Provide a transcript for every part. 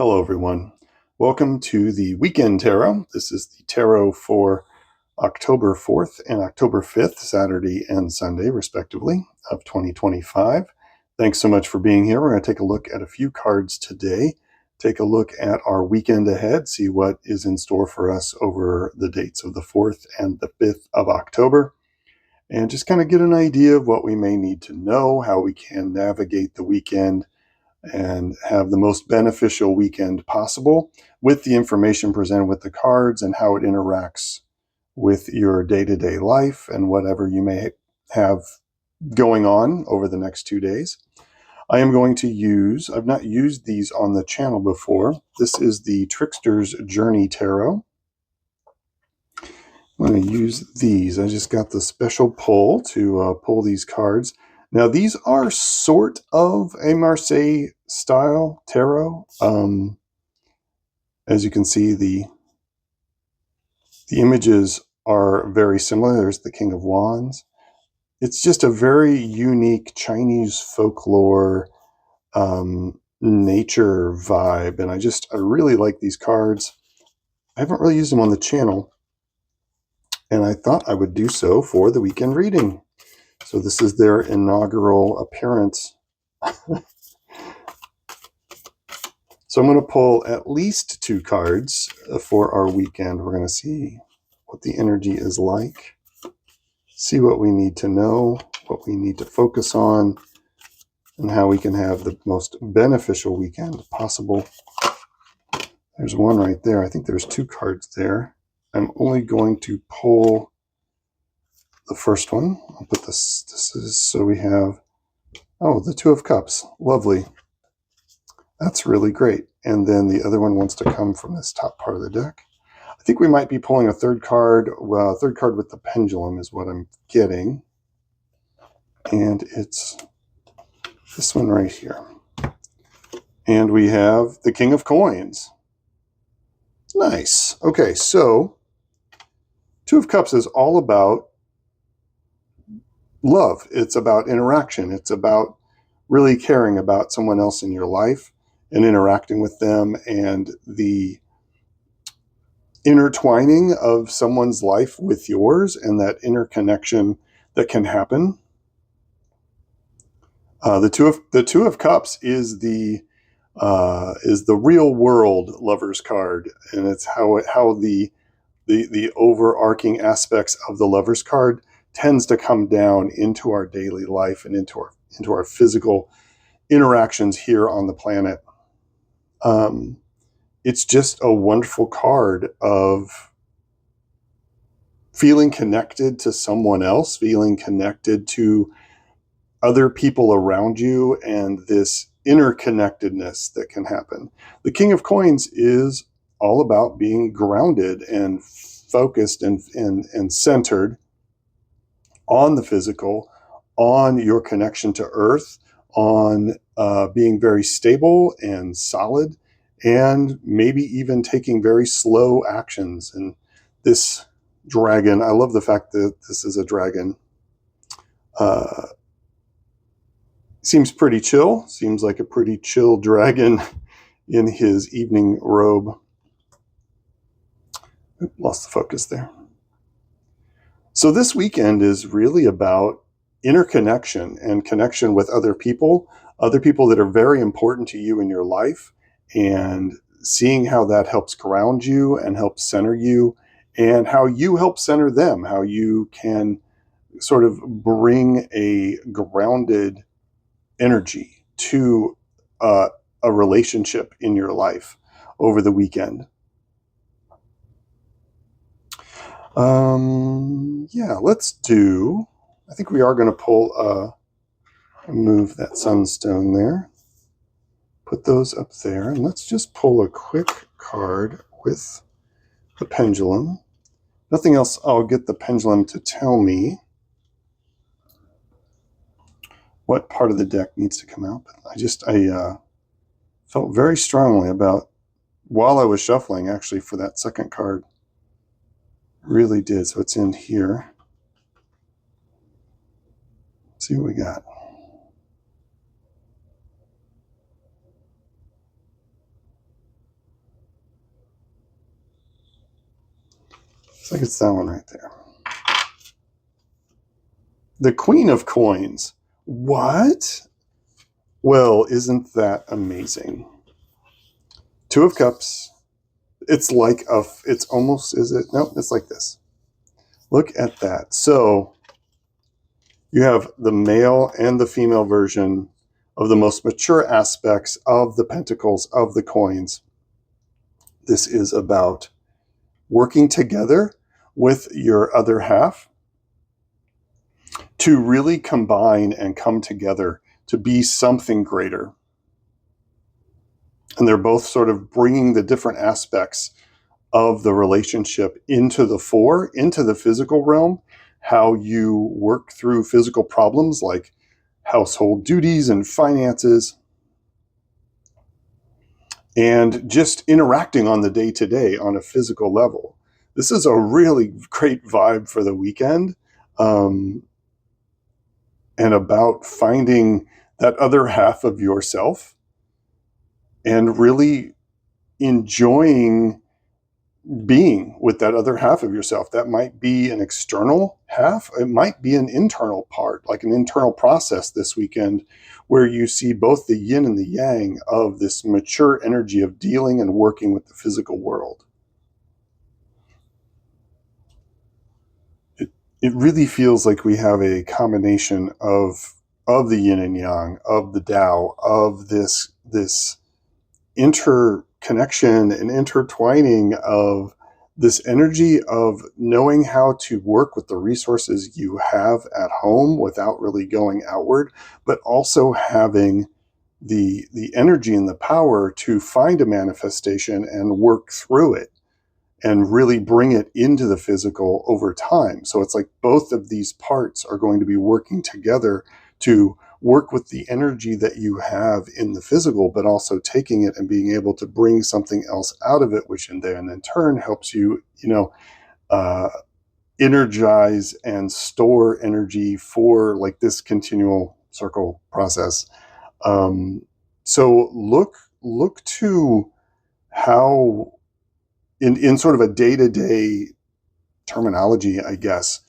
Hello, everyone. Welcome to the Weekend Tarot. This is the tarot for October 4th and October 5th, Saturday and Sunday, respectively, of 2025. Thanks so much for being here. We're going to take a look at a few cards today, take a look at our weekend ahead, see what is in store for us over the dates of the 4th and the 5th of October, and just kind of get an idea of what we may need to know, how we can navigate the weekend and have the most beneficial weekend possible with the information presented with the cards and how it interacts with your day-to-day life and whatever you may have going on over the next 2 days. I am going to I've not used these on the channel before. This is the Trickster's Journey Tarot. I'm going to use these. I just got the special pull to pull these cards. Now, these are sort of a Marseille style tarot. As you can see, the images are very similar. There's the King of Wands. It's just a very unique Chinese folklore nature vibe, and I really like these cards. I haven't really used them on the channel, and I thought I would do so for the weekend reading. So this is their inaugural appearance. So I'm going to pull at least 2 cards for our weekend. We're going to see what the energy is like, see what we need to know, what we need to focus on, and how we can have the most beneficial weekend possible. There's one right there. I think there's 2 cards there. I'm only going to pull the first one. I'll put this is, so we have, oh, the 2 of Cups. Lovely. That's really great. And then the other one wants to come from this top part of the deck. I think we might be pulling a third card. Well, a third card with the pendulum is what I'm getting. And it's this one right here. And we have the King of Coins. Nice. Okay, so 2 of Cups is all about love. It's about interaction. It's about really caring about someone else in your life and interacting with them, and the intertwining of someone's life with yours and that interconnection that can happen. The two of Cups is the real world lovers card, and it's how the overarching aspects of the lovers card tends to come down into our daily life and into our physical interactions here on the planet. It's just a wonderful card of feeling connected to someone else, feeling connected to other people around you, and this interconnectedness that can happen. The King of Coins is all about being grounded and focused and centered on the physical, on your connection to Earth, on being very stable and solid, and maybe even taking very slow actions. And this dragon, I love the fact that this is a dragon. Seems pretty chill. Seems like a pretty chill dragon in his evening robe. Lost the focus there. So this weekend is really about interconnection and connection with other people that are very important to you in your life, and seeing how that helps ground you and helps center you, and how you help center them, how you can sort of bring a grounded energy to a relationship in your life over the weekend. Yeah, I think we are going to pull move that sunstone there. Put those up there, and let's just pull a quick card with the pendulum. Nothing else. I'll get the pendulum to tell me what part of the deck needs to come out. But I felt very strongly about, while I was shuffling, actually, for that second card. Really did. So it's in here. Let's see what we got. I think it's that one right there. The Queen of Coins. What? Well, isn't that amazing? Two of Cups. It's like it's almost, is it? No, it's like this. Look at that. So you have the male and the female version of the most mature aspects of the pentacles, of the coins. This is about working together with your other half to really combine and come together to be something greater. And they're both sort of bringing the different aspects of the relationship into the fore, into the physical realm, how you work through physical problems like household duties and finances, and just interacting on the day-to-day on a physical level. This is a really great vibe for the weekend, and about finding that other half of yourself and really enjoying being with that other half of yourself. That might be an external half. It might be an internal part, like an internal process this weekend, where you see both the yin and the yang of this mature energy of dealing and working with the physical world. It really feels like we have a combination of the yin and yang, of the Tao, of this interconnection and intertwining of this energy of knowing how to work with the resources you have at home without really going outward, but also having the energy and the power to find a manifestation and work through it and really bring it into the physical over time. So it's like both of these parts are going to be working together to work with the energy that you have in the physical, but also taking it and being able to bring something else out of it, which in turn helps you, uh, energize and store energy for like this continual circle process. So look to how in sort of a day-to-day terminology, I guess,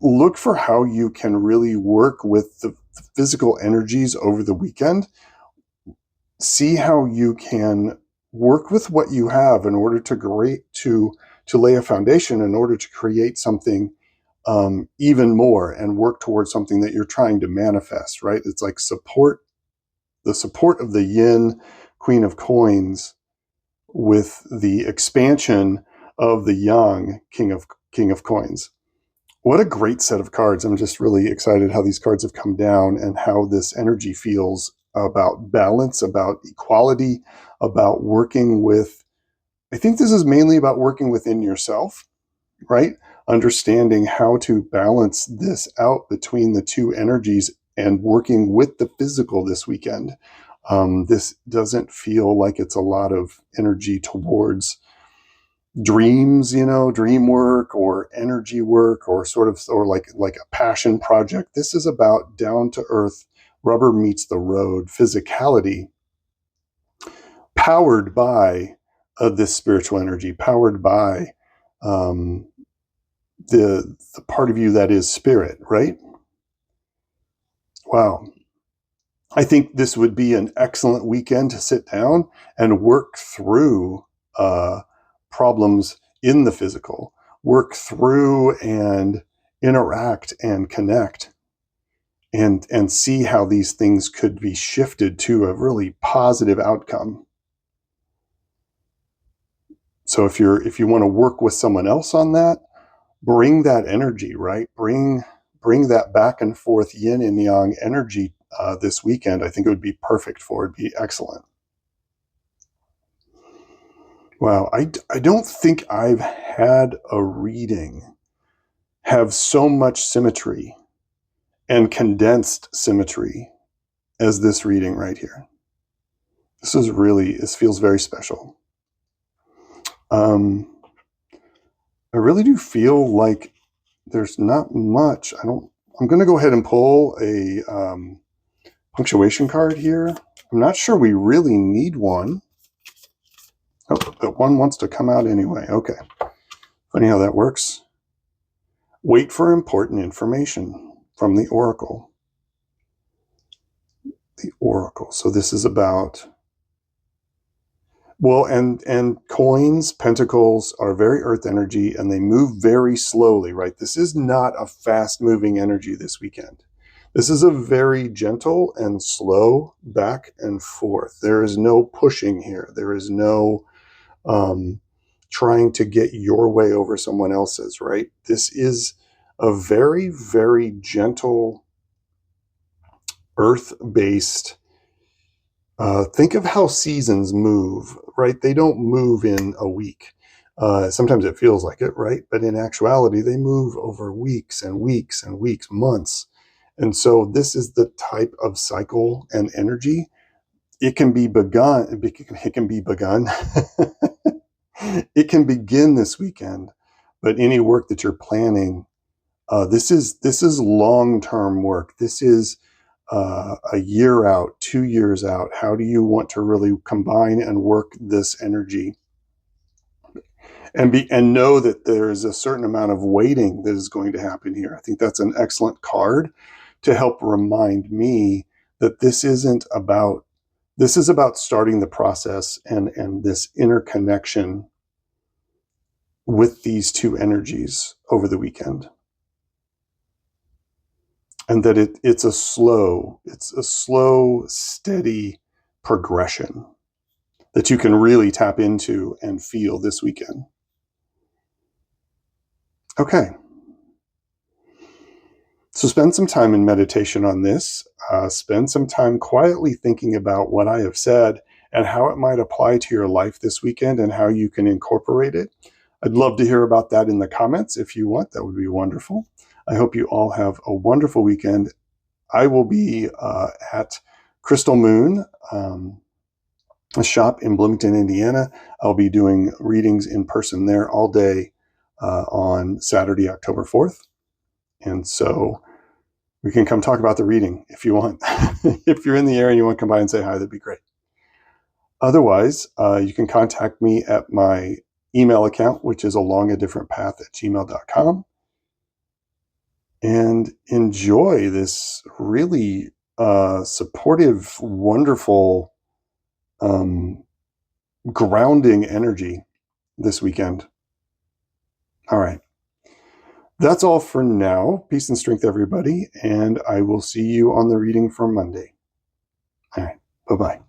look for how you can really work with the physical energies over the weekend. See how you can work with what you have in order to lay a foundation in order to create something even more and work towards something that you're trying to manifest, right? It's like the support of the yin Queen of Coins with the expansion of the yang King of Coins. What a great set of cards. I'm just really excited how these cards have come down and how this energy feels about balance, about equality, about working with, I think this is mainly about working within yourself, right? Understanding how to balance this out between the two energies and working with the physical this weekend. This doesn't feel like it's a lot of energy towards dreams, dream work or energy work or sort of, or like a passion project. This is about down to earth, rubber meets the road physicality, powered by this spiritual energy, powered by um, the part of you that is spirit, right? Wow. I think this would be an excellent weekend to sit down and work through problems in the physical, work through and interact and connect and see how these things could be shifted to a really positive outcome. So if you want to work with someone else on that, bring that energy, right? Bring that back and forth yin and yang energy this weekend. I think it would be perfect for it. It'd be excellent. Wow, I don't think I've had a reading have so much symmetry and condensed symmetry as this reading right here. This feels very special. I really do feel like there's not much. I'm going to go ahead and pull a punctuation card here. I'm not sure we really need one. Oh, but one wants to come out anyway. Okay, Funny how that works. Wait for important information from the oracle. The oracle. So this is about, well, and coins, pentacles are very earth energy, and they move very slowly, right? This is not a fast moving energy this weekend. This is a very gentle and slow back and forth. There is no pushing here. There is no trying to get your way over someone else's, right? This is a very, very gentle, earth-based. Think of how seasons move, right? They don't move in a week. Sometimes it feels like it, right? But in actuality, they move over weeks and weeks and weeks, months. And so this is the type of cycle and energy. It can be begun. It can be begun. It can begin this weekend, but any work that you're planning, this is long-term work. This is a year out, 2 years out. How do you want to really combine and work this energy, and know that there is a certain amount of waiting that is going to happen here? I think that's an excellent card to help remind me that this is about starting the process and this interconnection with these two energies over the weekend. And that it's a slow, steady progression that you can really tap into and feel this weekend. Okay. So spend some time in meditation on this. Spend some time quietly thinking about what I have said and how it might apply to your life this weekend and how you can incorporate it. I'd love to hear about that in the comments if you want. That would be wonderful. I hope you all have a wonderful weekend. I will be at Crystal Moon, a shop in Bloomington, Indiana. I'll be doing readings in person there all day on Saturday, October 4th. And so we can come talk about the reading if you want. If you're in the area and you want to come by and say hi, that'd be great. Otherwise, you can contact me at my email account, which is alongadifferentpath@gmail.com. And enjoy this really supportive, wonderful, grounding energy this weekend. All right. That's all for now. Peace and strength, everybody. And I will see you on the reading for Monday. All right. Bye-bye.